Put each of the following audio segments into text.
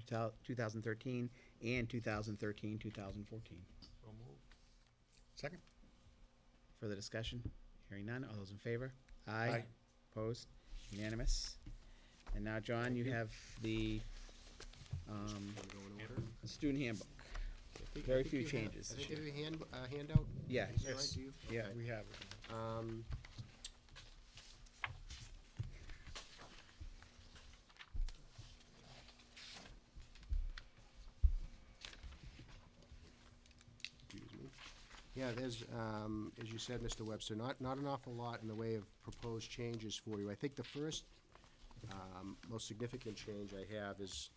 2013 and 2013-2014. So moved. Second. Further discussion? Hearing none. All those in favor? Aye. Opposed? Unanimous. And now, John, you have the Wanna go in order? student handbook. I think- Very I think few you have- changes I this think year. you have a handout? Yeah. Is that Yes. right, do you? Yeah. Okay. We have it. Excuse me. Yeah, there's, as you said, Mr. Webster, not an awful lot in the way of proposed changes for you. I think the first, most significant change I have is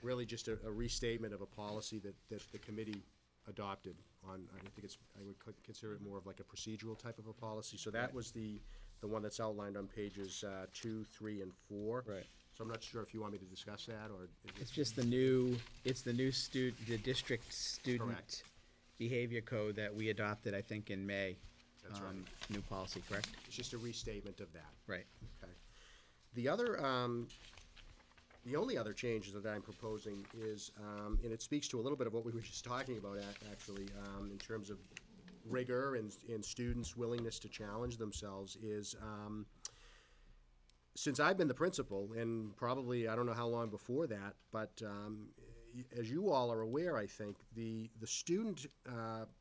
really just a restatement of a policy that the committee adopted on, I think it's, I would consider it more of like a procedural type of a policy. So that was the one that's outlined on pages 2, 3, and 4. Right. So I'm not sure if you want me to discuss that, or is It's it? just the district student Correct. behavior code that we adopted, I think, in May. That's right. New policy, correct? It's just a restatement of that. Right. Okay. The other, the only other changes that I'm proposing is, and it speaks to a little bit of what we were just talking about, actually, in terms of rigor and students' willingness to challenge themselves, is, since I've been the principal, and probably, I don't know how long before that, but as you all are aware, I think, the student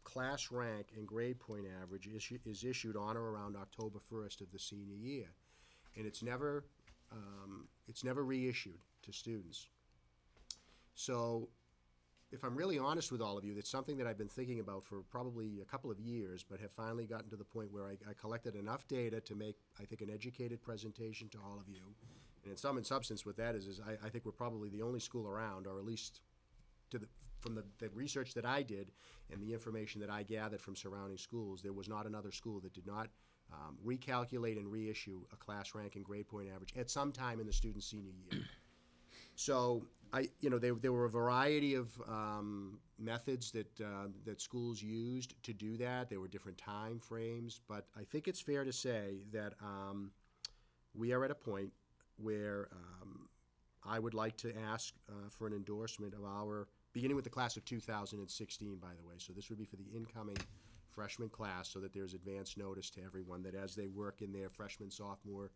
class rank and grade point average is issued on or around October 1st of the senior year. And it's never reissued to students. So if I'm really honest with all of you, it's something that I've been thinking about for probably a couple of years, but have finally gotten to the point where I collected enough data to make, I think, an educated presentation to all of you. And in sum and substance, what that is I think we're probably the only school around, or at least from the research that I did and the information that I gathered from surrounding schools, there was not another school that did not recalculate and reissue a class rank and grade point average at some time in the student's senior year. So there were a variety of methods that schools used to do that. There were different time frames, but I think it's fair to say that we are at a point where I would like to ask for an endorsement of our, beginning with the class of 2016, by the way. So this would be for the incoming freshman class, so that there's advance notice to everyone that as they work in their freshman, sophomore,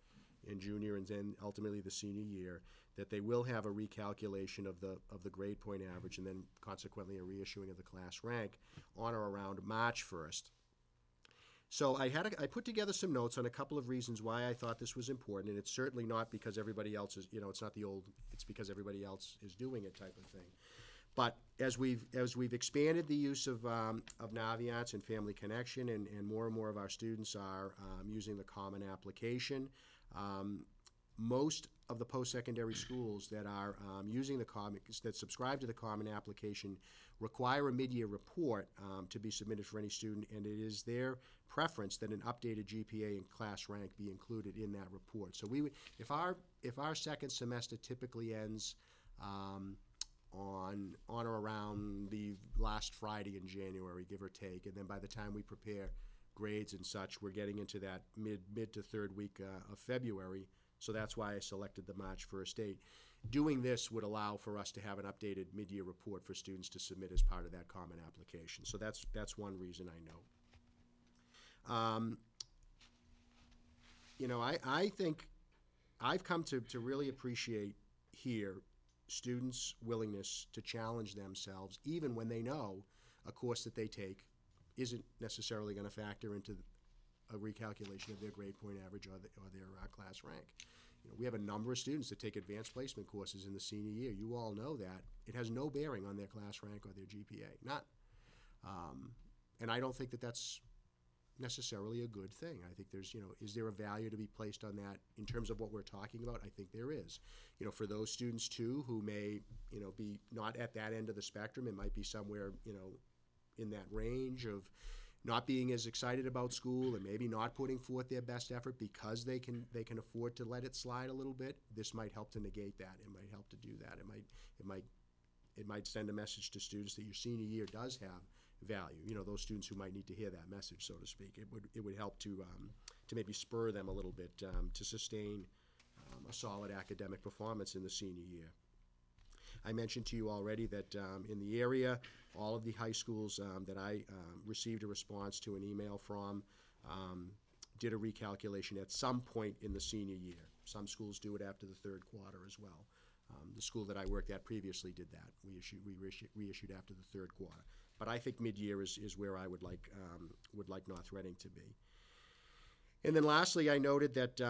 and junior, and then ultimately the senior year, that they will have a recalculation of the grade point average, and then consequently a reissuing of the class rank on or around March 1st. So I put together some notes on a couple of reasons why I thought this was important, and it's certainly not because everybody else is, it's not the old, it's because everybody else is doing it type of thing. But as we've expanded the use of Naviance and Family Connection, and more of our students are using the Common Application, most of the post-secondary schools that are using that subscribe to the Common Application require a mid-year report to be submitted for any student, and it is their preference that an updated GPA and class rank be included in that report. So we would, if our second semester typically ends on or around the last Friday in January, give or take, and then by the time we prepare grades and such, we're getting into that mid to third week of February. So that's why I selected the March 1st date. Doing this would allow for us to have an updated mid-year report for students to submit as part of that Common Application. So that's one reason I know. I think I've come to really appreciate here students' willingness to challenge themselves, even when they know a course that they take isn't necessarily going to factor into a recalculation of their grade point average or their class rank. We have a number of students that take advanced placement courses in the senior year. You all know that. It has no bearing on their class rank or their GPA, none. And I don't think that that's necessarily a good thing. I think there's, is there a value to be placed on that in terms of what we're talking about? I think there is. For those students too who may, be not at that end of the spectrum, it might be somewhere, in that range of not being as excited about school and maybe not putting forth their best effort because they can afford to let it slide a little bit. This might help to negate that. It might help to do that. It might send a message to students that your senior year does have value. Those students who might need to hear that message, so to speak. It would help to maybe spur them a little bit to sustain a solid academic performance in the senior year. I mentioned to you already that in the area, all of the high schools that I received a response to an email from did a recalculation at some point in the senior year. Some schools do it after the third quarter as well. The school that I worked at previously did that. We reissued after the third quarter. But I think mid-year is where I would like North Reading to be. And then lastly, I noted that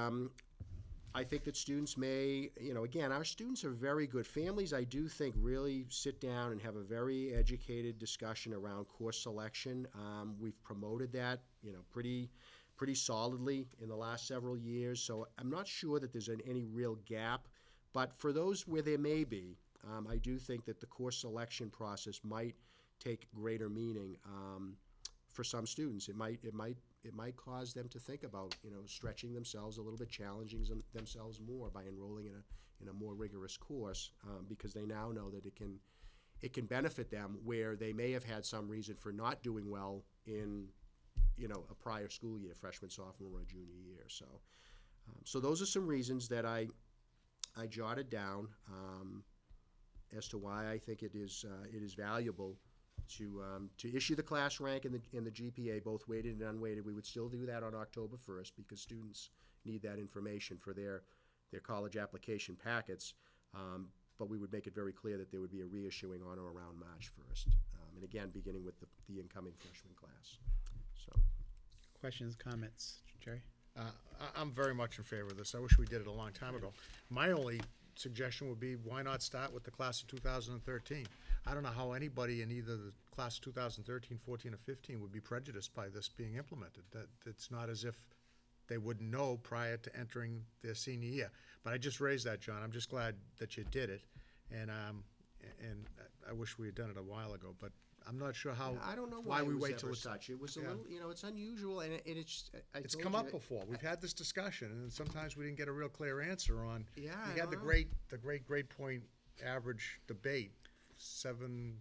I think that students may, again, our students are very good. Families, I do think, really sit down and have a very educated discussion around course selection. We've promoted that, pretty solidly in the last several years. So I'm not sure that there's any real gap. But for those where there may be, I do think that the course selection process might take greater meaning for some students. It might cause them to think about, stretching themselves a little bit, challenging themselves more by enrolling in a more rigorous course, because they now know that it can benefit them where they may have had some reason for not doing well in, a prior school year, freshman, sophomore, or junior year. So those are some reasons that I jotted down as to why I think it is valuable to issue the class rank and the GPA, both weighted and unweighted. We would still do that on October 1st because students need that information for their college application packets. But we would make it very clear that there would be a reissuing on or around March 1st. And again, beginning with the incoming freshman class. So, Questions, comments, Jerry? I'm very much in favor of this. I wish we did it a long time ago. My only suggestion would be, why not start with the class of 2013? I don't know how anybody in either the class of 2013, 14, or 15 would be prejudiced by this being implemented. That it's not as if they wouldn't know prior to entering their senior year. But I just raised that, John. I'm just glad that you did it, and I wish we had done it a while ago. But I'm not sure how. I don't know why we wait till it's such. It was a little, it's unusual, and it's. It's come up before. We've had this discussion, and sometimes we didn't get a real clear answer on. Yeah, we had the great grade point average debate 7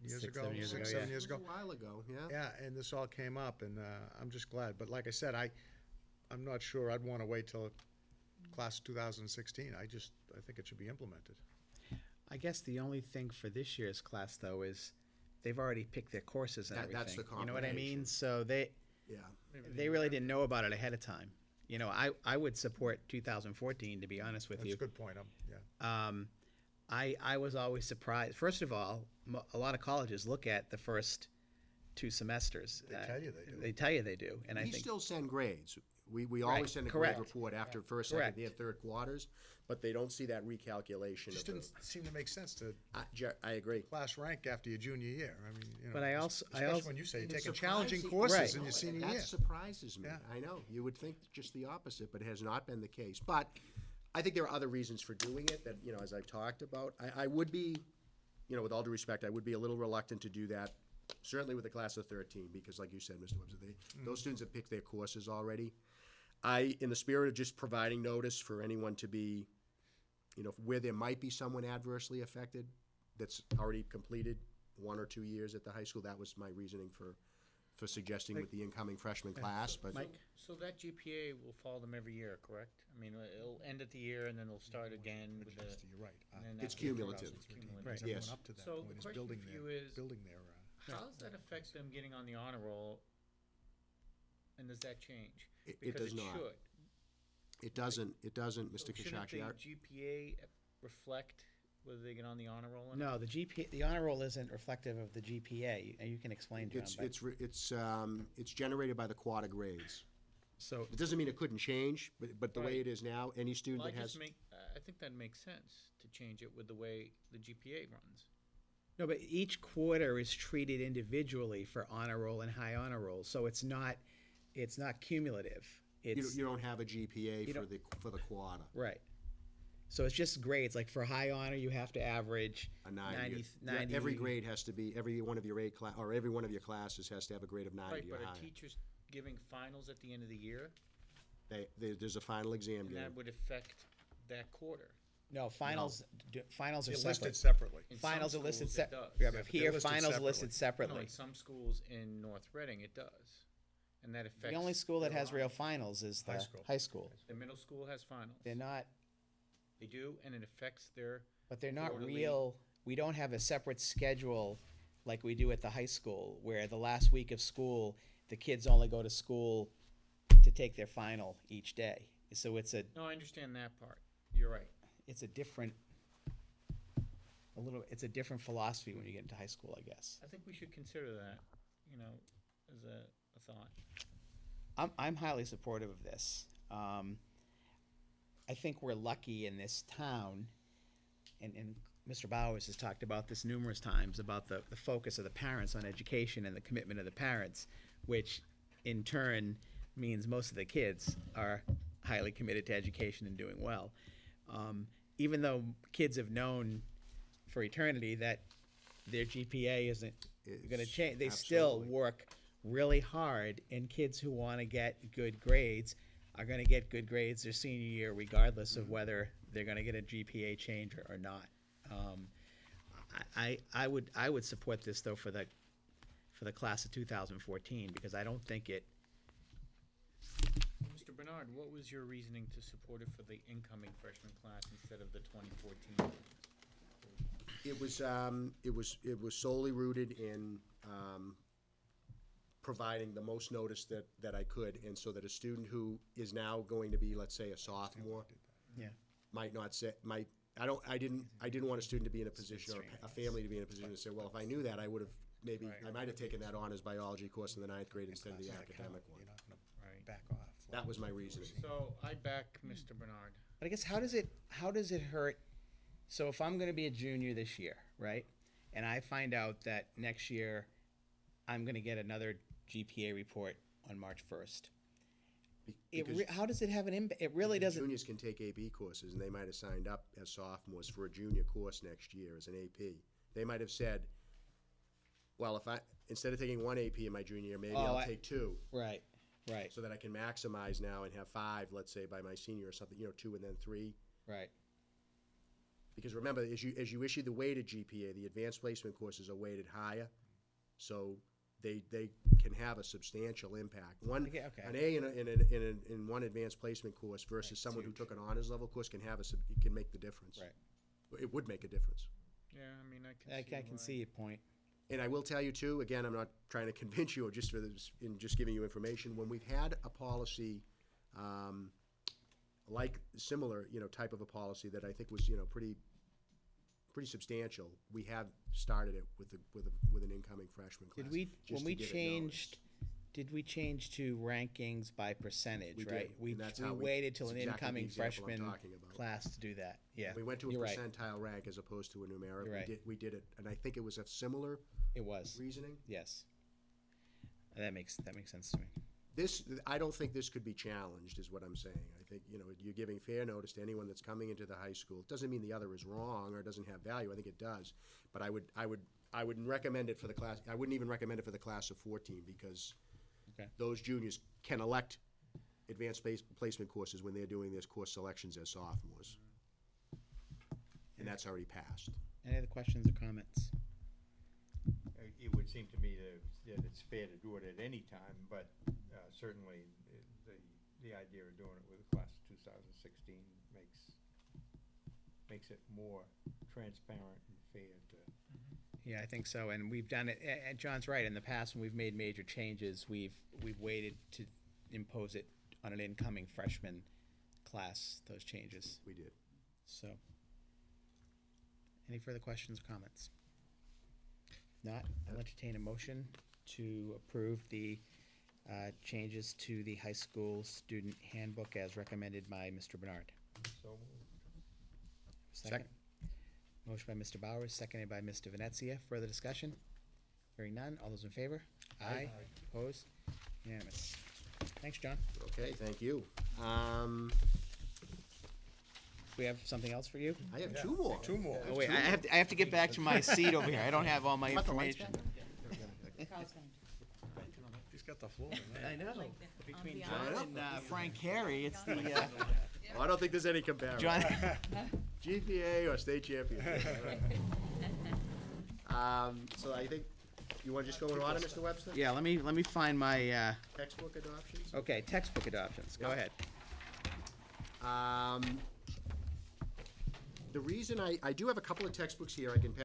years ago, 7 years ago, six, yeah. 7 years ago. A while ago, yeah. Yeah, and this all came up, and I'm just glad. But like I said, I'm not sure I'd want to wait till class of 2016. I think it should be implemented. I guess the only thing for this year's class, though, is they've already picked their courses and everything. That's the You know what I mean? combination. So they really didn't know about it ahead of time. I would support 2014, to be honest with That's you. a good point. Yeah. I was always surprised. First of all, a lot of colleges look at the first 2 semesters. They tell you they do. They tell you they do, and I We think still send grades. We Right, always send a correct. grade report after first, Correct. second, and third quarters, but they don't see that recalculation. Just of didn't seem to make sense to I agree. class rank after your junior year. I mean, But I also- especially when you say you're And it's taking challenging surprising- courses Right. in your senior That year. surprises me. Yeah. I know. You would think just the opposite, but it has not been the case. But I think there are other reasons for doing it that, as I've talked about. I would be, with all due respect, I would be a little reluctant to do that, certainly with the class of 13, because like you said, Mr. Webster, those students have picked their courses already. In the spirit of just providing notice for anyone to be, where there might be someone adversely affected that's already completed 1 or 2 years at the high school, that was my reasoning for suggesting with the incoming freshman class. But Mike? So that GPA will follow them every year, correct? I mean, it'll end at the year and then it'll start again with the. You're right. and then It's after the cumulative. it's cumulative. Right. Everyone Yes. up to that So point the is question building for their, you is- building their. How does that affect them getting on the honor roll? And does that change? It Because does not. should. It doesn't, Mr. So shouldn't Kachaki. the GPA reflect whether they get on the honor roll or not? no, the honor roll isn't reflective of the GPA, and you can explain, John. It's generated by the quarter grades. So It doesn't mean it couldn't change, but the way Right. it is now, any student Well, that has. I think that makes sense to change it with the way the GPA runs. no, but each quarter is treated individually for honor roll and high honor roll, so it's not cumulative. It's You don't have a GPA You for don't- for the quarter, right. So it's just grades. Like for high honor, you have to average a 90. 90. Every grade has to be, every one of your every one of your classes has to have a grade of 90 Right, or but higher. are teachers giving finals at the end of the year? There's a final exam And given. that would affect that quarter. No, finals are They're separate. listed separately. In Finals some are listed schools, it separately. does. Yeah, Yeah, but but they're here, listed finals are listed No, in separately. some schools in North Reading, it does. And that affects. The only school that has real finals is the High school. high school. The middle school has finals. They're not, They do, and it affects their, but they're not Quarterly. real, we don't have a separate schedule like we do at the high school, where the last week of school, the kids only go to school to take their final each day. So it's No, I understand that part. You're right. it's a different, it's a different philosophy when you get into high school, I guess. I think we should consider that, you know, as a thought. I'm highly supportive of this. I think we're lucky in this town, and Mr. Bowers has talked about this numerous times, about the focus of the parents on education and the commitment of the parents, which in turn means most of the kids are highly committed to education and doing well. Even though kids have known for eternity that their GPA isn't going to change, they still Absolutely. work really hard, and kids who want to get good grades are going to get good grades their senior year, regardless of whether they're going to get a GPA change or not. I would support this though for the class of 2014, because I don't think it. Mr. Bernard, what was your reasoning to support it for the incoming freshman class instead of the 2014? It was solely rooted in providing the most notice that I could, and so that a student who is now going to be, let's say, a sophomore, Yeah. might not say, I didn't want a student to be in a position, or a family to be in a position to say, well, if I knew that, I would have maybe, Right. I might have taken that honors biology course in the 9th grade instead of the academic one. You're not gonna Right. back off. That was my reasoning. So I back Mr. Bernard. But I guess how does it hurt? So if I'm going to be a junior this year, right, and I find out that next year I'm going to get another GPA report on March 1st, Because how does it have an impact? It really doesn't. juniors can take AP courses, and they might have signed up as sophomores for a junior course next year as an AP. They might have said, well, if instead of taking one AP in my junior year, maybe I'll take two, Right. so that I can maximize now and have 5, let's say, by my senior or something, 2 and then 3. Right. Because remember, as you issue the weighted GPA, the advanced placement courses are weighted higher, so they can have a substantial impact. Okay. An A in one advanced placement course versus someone who took an honors level course can make the difference. Right. It would make a difference. Yeah, I mean, I can see your point. And I will tell you too, again, I'm not trying to convince you, or just just giving you information. When we've had a policy, like similar, type of a policy that I think was, pretty substantial, we have started it with an incoming freshman class. Did we just when we to get it changed? noticed. Did we change to rankings by percentage? We right. did, We and that's we how waited till that's an exactly the incoming example I'm freshman talking about. class to do that. Yeah. We went to a You're right. percentile rank as opposed to a numeric. You're right. We did it, and I think it was a similar It was. reasoning. Yes. That makes sense to me. I don't think this could be challenged, is what I'm saying. I think, you're giving fair notice to anyone that's coming into the high school. It doesn't mean the other is wrong or doesn't have value. I think it does. But I would recommend it for the class. I wouldn't even recommend it for the class of 14, because Okay. those juniors can elect advanced placement courses when they're doing their course selections as sophomores. And that's already passed. Any other questions or comments? It would seem to me that it's fair to do it at any time, but certainly the idea of doing it with the class of 2016 makes it more transparent and fair to. Yeah, I think so. And we've done it. And John's right. In the past, when we've made major changes, we've waited to impose it on an incoming freshman class. Those changes. We did. So, any further questions or comments? If not, I'll entertain a motion to approve the changes to the high school student handbook as recommended by Mr. Bernard. So moved. Second. Motion by Mr. Bowers, seconded by Mr. Venezia. Further discussion? Hearing none. All those in favor? Aye. Opposed? Unanimous. Thanks, John. Okay, thank you. We have something else for you? I have 2 more. 2 more. Oh wait, I have to get back to my seat over here. I don't have all my Got the lights information. Carl's going He's got the floor. I know. to. Between On John and Frank Carey, it's the Well, I don't think there's any comparison. John. GPA or state championship. So I think, you want to just go in order, Mr. Webster? Yeah, let me find my Textbook adoptions? okay, textbook adoptions. Go ahead. The reason I do have a couple of textbooks here I can pass